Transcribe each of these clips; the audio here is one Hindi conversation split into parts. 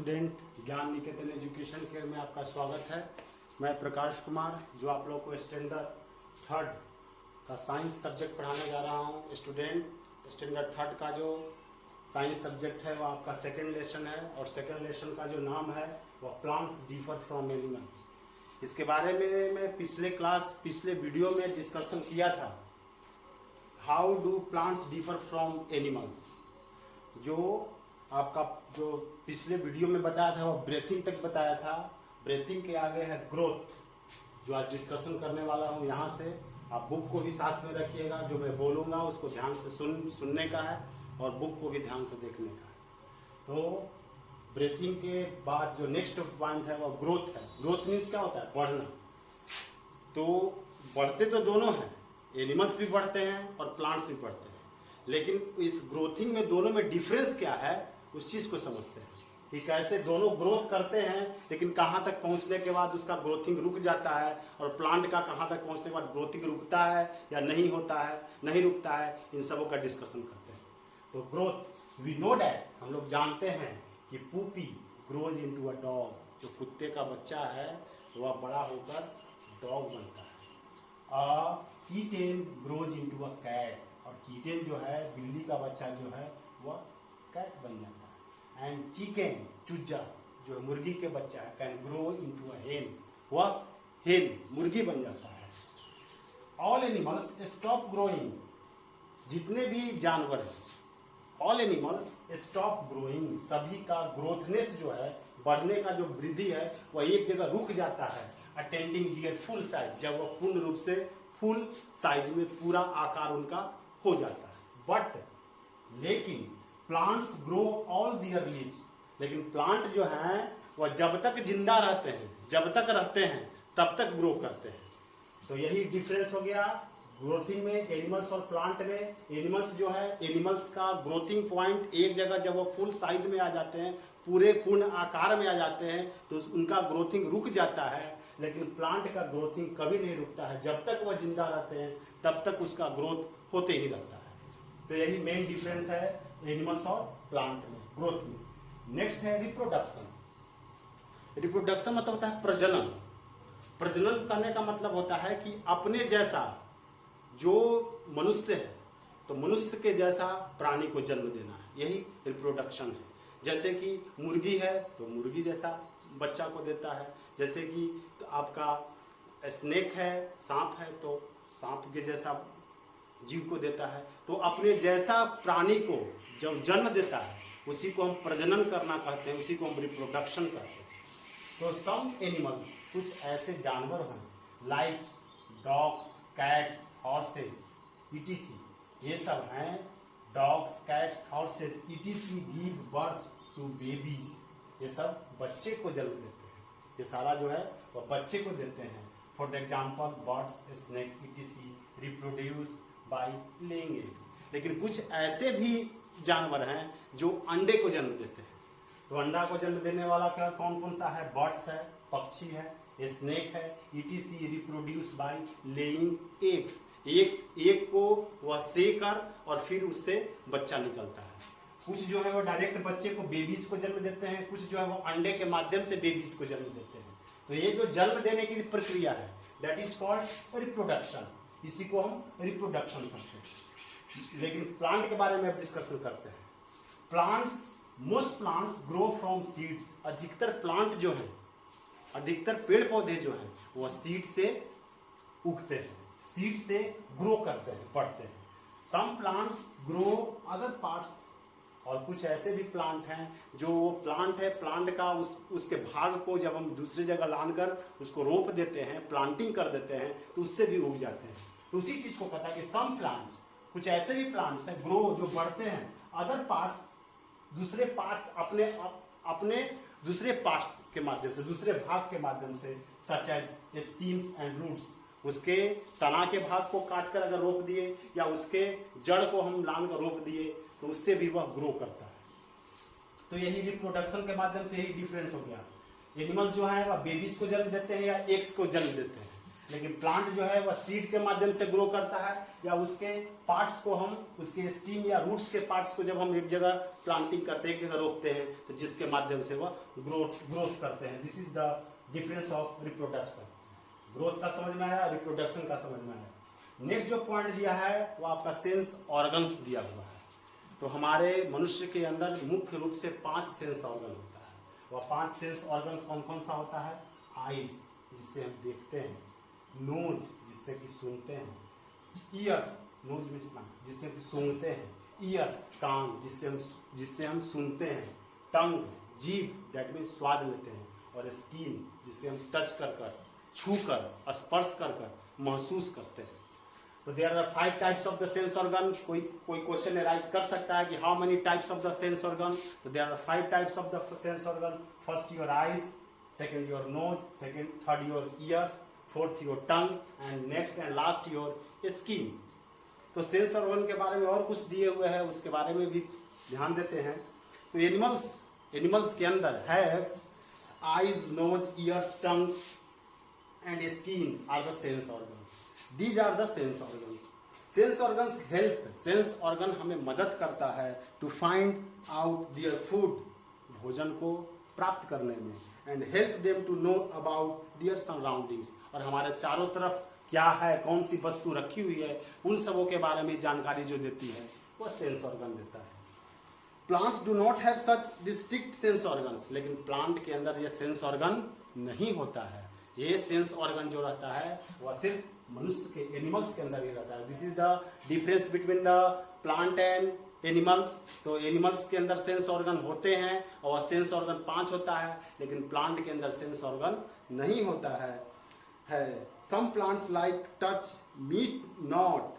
स्टूडेंट, ज्ञान निकेतन एजुकेशन केयर में आपका स्वागत है। मैं प्रकाश कुमार जो आप लोग को स्टैंडर्ड थर्ड का साइंस सब्जेक्ट पढ़ाने जा रहा हूं। स्टूडेंट, स्टैंडर्ड थर्ड का जो साइंस सब्जेक्ट है वो आपका सेकंड लेसन है और सेकंड लेसन का जो नाम है वो प्लांट्स डिफर फ्रॉम एनिमल्स। इसके बारे में मैं पिछले वीडियो में डिस्कशन किया था, how do plants differ from animals. जो आपका जो पिछले वीडियो में बताया था वो ब्रीथिंग तक बताया था। ब्रीथिंग के आगे है ग्रोथ, जो आज डिस्कशन करने वाला हूँ। यहाँ से आप बुक को भी साथ में रखिएगा, जो मैं बोलूँगा उसको ध्यान से सुनने का है और बुक को भी ध्यान से देखने का है। तो ब्रीथिंग के बाद जो नेक्स्ट पॉइंट है वो ग्रोथ है। ग्रोथ मीन्स क्या होता है? बढ़ना। तो बढ़ते तो दोनों हैं, एनिमल्स भी बढ़ते हैं और प्लांट्स भी बढ़ते हैं, लेकिन इस ग्रोथिंग में दोनों में डिफरेंस क्या है उस चीज़ को समझते हैं कि कैसे दोनों ग्रोथ करते हैं, लेकिन कहाँ तक पहुँचने के बाद उसका ग्रोथिंग रुक जाता है, और प्लांट का कहाँ तक पहुँचने के बाद ग्रोथिंग रुकता है या नहीं होता है, नहीं रुकता है। इन सबों का डिस्कशन करते हैं। तो ग्रोथ, वी नो डैट, हम लोग जानते हैं कि पुपी ग्रोज इनटू अ डॉग। जो कुत्ते का बच्चा है वह बड़ा होकर डॉग बनता है। कीटेन ग्रोज इनटू अ कैट, और कीटेन जो है बिल्ली का बच्चा जो है वह कैट बन जाता है। एंड चिकन, चूजा जो मुर्गी के बच्चा है, कैन ग्रो इनटू अ हेन, वह हेन मुर्गी बन जाता है। ऑल एनिमल्स स्टॉप ग्रोइंग, जितने भी जानवर हैं, ऑल एनिमल्स स्टॉप ग्रोइंग, सभी का ग्रोथनेस जो है, बढ़ने का जो वृद्धि है वह एक जगह रुक जाता है। अटेंडिंग डियर फुल साइज, जब वह पूर्ण रूप से फुल साइज में पूरा आकार उनका हो जाता है। बट लेकिन प्लांट्स ग्रो ऑल दियर लीव्स, लेकिन प्लांट जो हैं वह जब तक जिंदा रहते हैं, जब तक रहते हैं तब तक ग्रो करते हैं। तो यही डिफरेंस हो गया ग्रोथिंग में एनिमल्स और प्लांट में। एनिमल्स जो है, एनिमल्स का ग्रोथिंग पॉइंट एक जगह जब वो फुल साइज में आ जाते हैं, पूरे पूर्ण आकार में आ जाते हैं, तो उनका ग्रोथिंग रुक जाता है। लेकिन प्लांट का ग्रोथिंग कभी नहीं रुकता है, जब तक वह जिंदा रहते हैं तब तक उसका ग्रोथ होते ही रहता है। तो यही मेन डिफरेंस है एनिमल्स और प्लांट में, ग्रोथ में। नेक्स्ट है रिप्रोडक्शन। रिप्रोडक्शन मतलब होता है प्रजनन। प्रजनन करने का मतलब होता है कि अपने जैसा जो मनुष्य है, तो मनुष्य के जैसा प्राणी को जन्म देना है, यही रिप्रोडक्शन है। जैसे कि मुर्गी है तो मुर्गी जैसा बच्चा को देता है, जैसे कि तो आपका स्नेक है, सांप है, तो सांप के जैसा जीव को देता है। तो अपने जैसा प्राणी को जब जन्म देता है उसी को हम प्रजनन करना कहते हैं, उसी को हम रिप्रोडक्शन कहते हैं। तो सम एनिमल्स, कुछ ऐसे जानवर हैं likes dogs, cats, horses, ETC, ये सब हैं। Dogs, cats, horses, ETC give birth to babies, ये सब बच्चे को जन्म देते हैं। ये सारा जो है वह बच्चे को देते हैं। For the example birds, snake, etc reproduce by laying eggs. लेकिन कुछ ऐसे भी जानवर हैं जो अंडे को जन्म देते हैं। तो अंडा को जन्म देने वाला क्या कौन कौन सा है? बर्ड्स है, पक्षी है, स्नेक है, etc reproduce by laying eggs. एक को वह सेकर और फिर उससे बच्चा निकलता है। कुछ जो है वो डायरेक्ट बच्चे को, बेबीज को जन्म देते हैं, कुछ जो है वो अंडे के माध्यम से बेबीज को जन्म देते हैं। तो ये जो जन्म देने की प्रक्रिया है दैट इज कॉल्ड रिप्रोडक्शन, इसी को हम रिप्रोडक्शन करते हैं। लेकिन प्लांट के बारे में अब डिस्कशन करते हैं। Plants, most plants grow from seeds, अधिकतर प्लांट जो है, अधिकतर पेड़ पौधे जो हैं वह सीड से उगते हैं, सीड से ग्रो करते हैं, बढ़ते हैं। Some plants grow other parts, और कुछ ऐसे भी प्लांट हैं जो प्लांट है, प्लांट का उसके भाग को जब हम दूसरी जगह लानकर उसको रोप देते हैं, प्लांटिंग कर देते हैं, तो उससे भी उग जाते हैं। तो उसी चीज को कहता है कि सम प्लांट्स, कुछ ऐसे भी प्लांट्स हैं ग्रो, जो बढ़ते हैं अदर पार्ट्स, दूसरे पार्ट्स, अपने दूसरे पार्ट्स के माध्यम से, दूसरे भाग के माध्यम से, such as stems and roots. उसके तना के भाग को काटकर अगर रोप दिए या उसके जड़ को हम लान कर रोप दिए तो उससे भी वह ग्रो करता है। तो यही रिप्रोडक्शन के माध्यम से यही डिफरेंस हो गया। एनिमल्स जो है वह बेबीज को जन्म देते हैं या एग्स को जन्म देते हैं, लेकिन प्लांट जो है वह सीड के माध्यम से ग्रो करता है, या उसके पार्ट्स को हम उसके स्टीम या रूट्स के पार्ट्स को जब हम एक जगह प्लांटिंग करते हैं, एक जगह रोपते हैं, तो जिसके माध्यम से वह ग्रोथ करते हैं। This is the difference of reproduction. Growth का समझ में आया, रिप्रोडक्शन का समझ में आया। नेक्स्ट जो पॉइंट दिया है वो आपका सेंस ऑर्गन्स दिया हुआ है। तो हमारे मनुष्य के अंदर मुख्य रूप से 5 सेंस ऑर्गन होता है। वह 5 सेंस ऑर्गन्स कौन कौन सा होता है? आईज, जिससे हम देखते हैं, नोज, जिससे कि सुनते हैं, ईयर्स, नोज में जिससे कि सूंघते हैं, ईयर्स, कान, जिससे हम सुनते हैं, टंग, जीभ, डेट मीन स्वाद लेते हैं, और स्किन, जिससे हम टच कर, छू कर, स्पर्श कर महसूस करते हैं। तो there are 5 types of the sense organ. कोई क्वेश्चन अराइज कर सकता है कि how many types of the sense organ? तो there are 5 types of the sense organ. First your eyes, second your nose, third your ears, fourth your tongue, and next and last your skin. तो सेंस ऑर्गन के बारे में और कुछ दिए हुए हैं, उसके बारे में भी ध्यान देते हैं। तो एनिमल्स के अंदर have eyes, nose, ears, tongues and skin are the sense organs. These are the sense organs. Sense organs help. Sense organ हमें मदद करता है to find out their food, भोजन को प्राप्त करने में, and help them to know about their surroundings. और हमारे चारों तरफ क्या है, कौन सी वस्तु रखी हुई है, उन सबों के बारे में जानकारी जो देती है वह सेंस ऑर्गन देता है। Plants do not have such distinct sense organs. लेकिन प्लांट के अंदर यह सेंस ऑर्गन नहीं होता है। ये सेंस ऑर्गन जो रहता है वह सिर्फ मनुष्य के, एनिमल्स के अंदर ही रहता है। This is the difference between the plant and animals. तो एनिमल्स के अंदर सेंस ऑर्गन होते हैं और सेंस ऑर्गन 5 होता है, लेकिन प्लांट के अंदर सेंस ऑर्गन नहीं होता है। Some plants like touch me not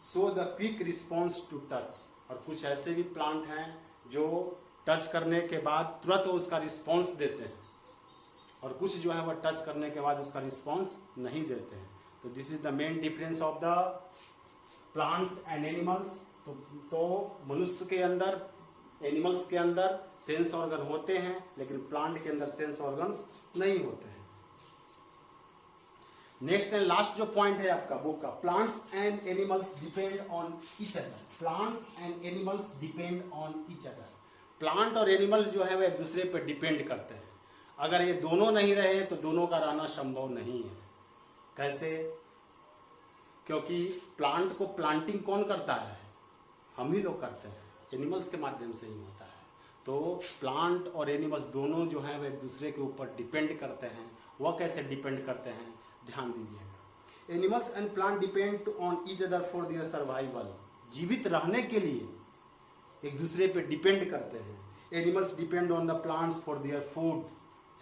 show the quick response to touch. और कुछ ऐसे भी प्लांट हैं जो टच करने के बाद तुरंत उसका रिस्पॉन्स देते हैं, और कुछ जो है वह टच करने के बाद उसका रिस्पॉन्स नहीं देते हैं। तो this is the main difference of the plants and animals. तो मनुष्य के अंदर, एनिमल्स के अंदर सेंस ऑर्गन होते हैं, लेकिन प्लांट के अंदर सेंस ऑर्गन्स नहीं होते हैं। नेक्स्ट एंड लास्ट जो पॉइंट है आपका बुक का, plants and animals depend on each other. Plants and animals depend on each other. Plant और एनिमल जो है वह एक दूसरे पर डिपेंड करते हैं। अगर ये दोनों नहीं रहे तो दोनों का रहना संभव नहीं है। कैसे? क्योंकि प्लांट को प्लांटिंग कौन करता है? हम ही लोग करते हैं, एनिमल्स के माध्यम से ही होता है। तो प्लांट और एनिमल्स दोनों जो हैं वे एक दूसरे के ऊपर डिपेंड करते हैं। वह कैसे डिपेंड करते हैं, ध्यान दीजिएगा। Animals and plant depend on each other for their survival. जीवित रहने के लिए एक दूसरे पे डिपेंड करते हैं। Animals depend on the plants for their food.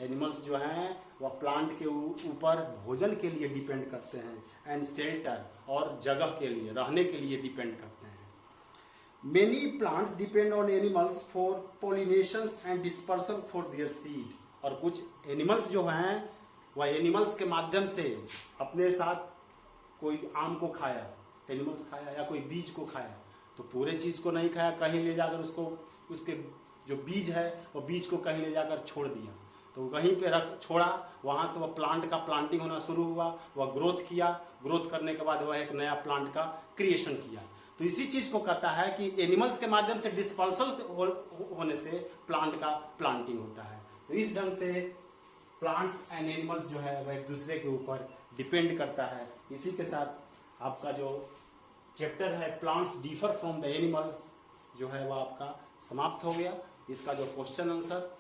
Animals जो हैं वह प्लांट के ऊपर भोजन के लिए डिपेंड करते हैं, एंड शेल्टर, और जगह के लिए, रहने के लिए डिपेंड करते हैं। Many plants depend on animals for pollinations and dispersal for their seed. और कुछ एनिमल्स जो हैं वह एनिमल्स के माध्यम से अपने साथ कोई आम को खाया, एनिमल्स खाया, या कोई बीज को खाया, तो पूरे चीज़ को नहीं खाया, कहीं ले जाकर उसको, उसके जो बीज है वो बीज को कहीं ले जाकर छोड़ दिया, तो वहीं पे रख छोड़ा, वहाँ से वह प्लांट का प्लांटिंग होना शुरू हुआ, वह ग्रोथ किया, ग्रोथ करने के बाद वह एक नया प्लांट का क्रिएशन किया। तो इसी चीज़ को कहता है कि एनिमल्स के माध्यम से डिस्पर्सल होने से प्लांट का प्लांटिंग होता है। तो इस ढंग से प्लांट्स एंड एनिमल्स जो है वह एक दूसरे के ऊपर डिपेंड करता है। इसी के साथ आपका जो चैप्टर है plants differ from the animals जो है वह आपका समाप्त हो गया। इसका जो क्वेश्चन आंसर